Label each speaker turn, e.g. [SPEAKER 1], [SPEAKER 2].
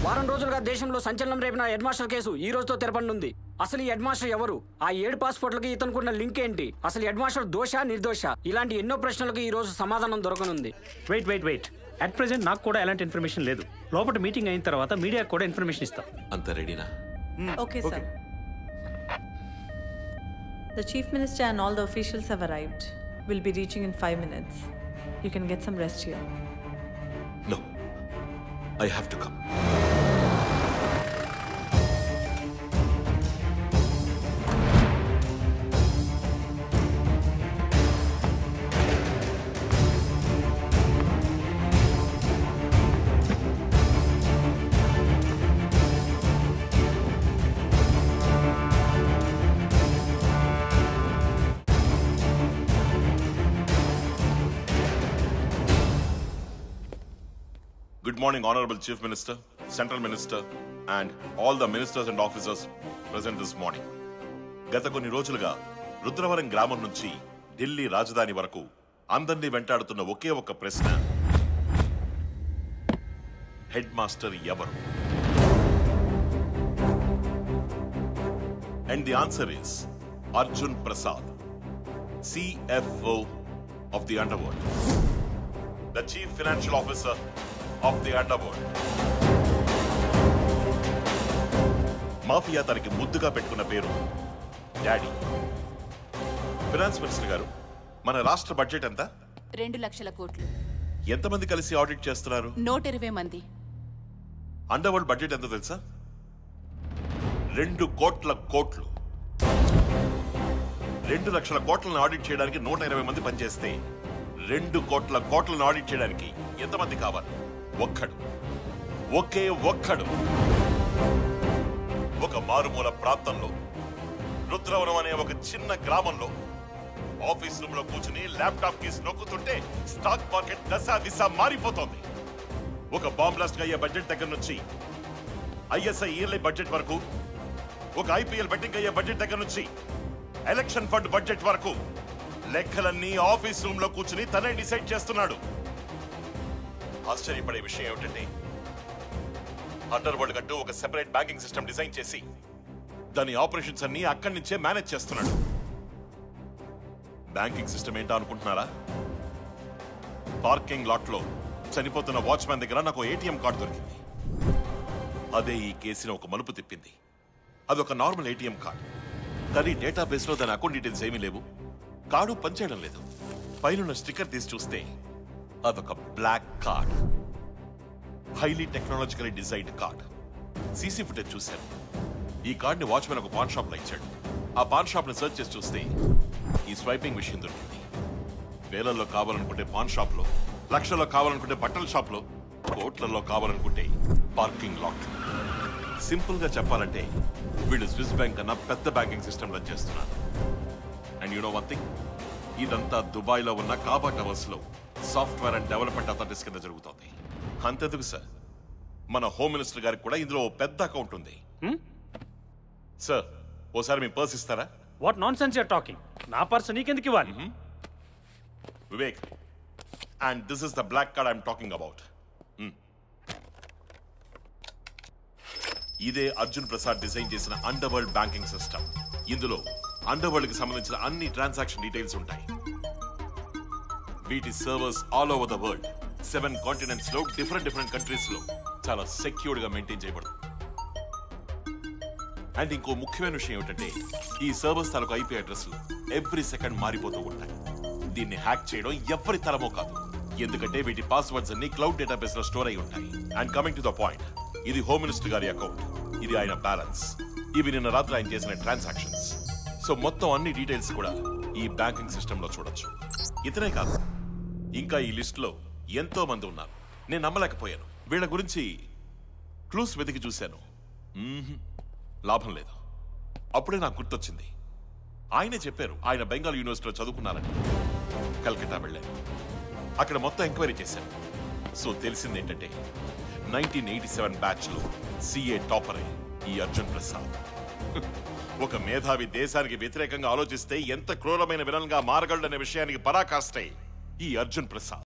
[SPEAKER 1] వారం రోజులుగా దేశంలో సంచలనం రేపిన హెడ్ మాస్టర్ కేసు ఈ రోజుతో తెరపనుంది. అసలు ఈ హెడ్ మాస్టర్ ఎవరు? ఆ 7 పాస్పోర్ట్లకి ఇతనుకున్న లింక్ ఏంటి? అసలు హెడ్ మాస్టర్ దోష నిర్దోష? ఇలాంటి ఎన్నో ప్రశ్నలకు ఈ రోజు సమాధానం దొరకనుంది.
[SPEAKER 2] వెయిట్ అట్ ప్రెజెంట్ నాకు కూడా ఎలాంటి ఇన్ఫర్మేషన్ లేదు. లోపల మీటింగ్ అయిన తర్వాత మీడియాకు కూడా ఇన్ఫర్మేషన్ ఇస్తాం.
[SPEAKER 3] అంత రెడీనా?
[SPEAKER 4] Okay, sir. The Chief Minister and all the officials have arrived. We'll be reaching in 5 minutes. You can get some rest here.
[SPEAKER 3] No. I have to come. Good morning, Honorable Chief Minister, Central Minister, and all the ministers and officers present this morning. గత కొన్ని రోజులుగా రుద్రవరం గ్రామం నుంచి ఢిల్లీ రాజధాని వరకు అందరినీ వెంటాడుతున్న ఒకే ఒక ప్రశ్న, హెడ్ మాస్టర్ ఎవరు? And the answer is Arjun Prasad, CFO of the underworld, the Chief Financial Officer of the underworld. Mafia తనకి ముద్దుగా పెట్టుకున్న పేరు డాడీ. ఫైనాన్స్ మినిస్టర్ గారు, మన రాష్ట్ర బడ్జెట్ ఎంత?
[SPEAKER 5] 2 లక్షల కోట్లు.
[SPEAKER 3] ఎంతమంది కలిసి ఆడిట్ చేస్తున్నారు?
[SPEAKER 5] 120 మంది.
[SPEAKER 3] అండర్వరల్డ్ బడ్జెట్ ఎంత తెలుసా? 2 కోట్ల కోట్లు. 2 లక్షల కోట్లను ఆడిట్ చేయడానికి 120 మంది పనిచేస్తే 2 కోట్ల కోట్లను ఆడిట్ చేయడానికి ఎంతమంది కావాలి? ఒక్కడు, ఒకే ఒక్కడు. ఒక మారుమూల ప్రాంతంలో రుద్రవరం అనే ఒక చిన్న గ్రామంలో ఆఫీస్ రూమ్ లో కూర్చుని ల్యాప్టాప్ కీస్ నొక్కుతుంటే స్టాక్ మార్కెట్ దశ దిశ మారిపోతోంది. ఒక బాంబ్ బ్లాస్ట్ అయ్యే బడ్జెట్ దగ్గర నుంచి ఐఎస్ఐ ఇయర్లీ బడ్జెట్ వరకు, ఒక ఐపీఎల్ బెట్టింగ్ అయ్యే బడ్జెట్ దగ్గర నుంచి ఎలక్షన్ ఫండ్ బడ్జెట్ వరకు లెక్కలన్నీ ఆఫీస్ రూమ్ లో కూర్చుని తనే డిసైడ్ చేస్తున్నాడు. ఆశ్చర్యపడే విషయం ఏమిటంటే, అండర్ వరల్డ్ కంటూ ఒక సెపరేట్ బ్యాంకింగ్ సిస్టమ్ డిజైన్ చేసి దాని ఆపరేషన్స్ అన్ని అక్కడి నుంచే మేనేజ్ చేస్తున్నాడు. బ్యాంకింగ్ సిస్టమ్ ఏంటో అనుకుంటున్నారా? పార్కింగ్ లాట్ లో చనిపోతున్న వాచ్మ్యాన్ దగ్గర నాకు ఏటీఎం కార్డు దొరికింది. అదే ఈ కేసుని ఒక మలుపు తిప్పింది. అదొక నార్మల్ ఏటీఎం కార్డు, కానీ డేటాబేస్ లో దాని అకౌంట్ డీటెయిల్స్ ఏమీ లేవు. కార్డు పనిచేయడం లేదు. పైన స్టిక్కర్ తీసి చూస్తే అదొక black card, highly technologically designed card. CC footage చూశాను. ఈ కార్డ్ ని వాచ్మెన్ ఒక పాన్ షాప్ లో ఇచ్చాడు. ఆ పాన్ షాప్ ని సర్చ్ చేసి చూస్తే ఈ స్వైపింగ్ మిషన్ దొరికింది. వేలల్లో కావాలనుకుంటే పాన్ షాప్ లో, లక్షల్లో కావాలనుకుంటే బట్టల షాప్ లో, కోట్లలో కావాలనుకుంటే పార్కింగ్ లాట్. సింపుల్ గా చెప్పాలంటే వీళ్ళు స్విస్ బ్యాంక్ కన్నా పెద్ద బ్యాంకింగ్ సిస్టమ్ రన్ చేస్తున్నారు. And you know one thing, ఇదంతా దుబాయ్ లో ఉన్న కాబా టవర్స్ లో సాఫ్ట్వేర్ అండ్ డెవలప్మెంట్ అథారిటీస్ కింద జరుగుతోంది. అంతెందుకు సార్, మన హోమ్ మినిస్టర్ గారికి కూడా ఇందులో పెద్ద అకౌంట్ ఉంది. సార్, ఓసారి మీ పర్స్ ఇస్తారా?
[SPEAKER 2] What nonsense you're talking? నా పర్స్ నీకెందుకు ఇవ్వాలి?
[SPEAKER 3] Vivek, and this is the black card I'm talking about. ఇదే అర్జున్ ప్రసాద్ డిజైన్ చేసిన అండర్ వరల్డ్ బ్యాంకింగ్ సిస్టమ్. ఇందులో అండర్ వరల్డ్ కి సంబంధించిన అన్ని ట్రాన్సాక్షన్ డీటెయిల్స్ ఉంటాయి. వీటి servers all over the world, 7 continents లో డిఫరెంట్ కంట్రీస్ లో చాలా సెక్యూర్డ్ గా మెయింటైన్ చేయబడుతుంది. అండ్ ఇంకో ముఖ్యమైన విషయం ఏమిటంటే, ఈ సర్వర్స్ తాలూకు ఐపీ అడ్రస్లు ఎవ్రీ సెకండ్ మారిపోతూ ఉంటాయి. దీన్ని హ్యాక్ చేయడం ఎవరి తరమో కాదు, ఎందుకంటే వీటి పాస్వర్డ్స్ అన్ని క్లౌడ్ డేటాబేస్ లో స్టోర్ అయి ఉంటాయి. And coming to the point, ఇది హోమ్ మినిస్టర్ గారి అకౌంట్, ఇది ఆయన బ్యాలెన్స్, ఇవి నిన్న రాత్రి ఆయన చేసిన ట్రాన్సాక్షన్స్. సో మొత్తం అన్ని డీటెయిల్స్ కూడా ఈ బ్యాంకింగ్ సిస్టమ్ లో చూడొచ్చు. ఇతనే కాదు, ఇంకా ఈ లిస్ట్ లో ఎంతో మంది ఉన్నారు. నేను నమ్మలేకపోయాను. వీళ్ళ గురించి క్లూస్ వెతికి చూశాను, లాభం లేదు. అప్పుడే నాకు గుర్తొచ్చింది, ఆయనే చెప్పారు ఆయన బెంగాల్ యూనివర్సిటీలో చదువుకున్నారని. కల్కట్టా వెళ్ళాను, అక్కడ మొత్తం ఎంక్వైరీ చేశాను. సో తెలిసింది ఏంటంటే, 1987 బ్యాచ్ లో సిఏ టాపర్ ఈ అర్జున్ ప్రసాద్. ఒక మేధావి దేశానికి వ్యతిరేకంగా ఆలోచిస్తే ఎంత క్రూరమైన విలన్ గా మారగలడనే విషయానికి పరాకాష్టే ఈ అర్జున్ ప్రసాద్.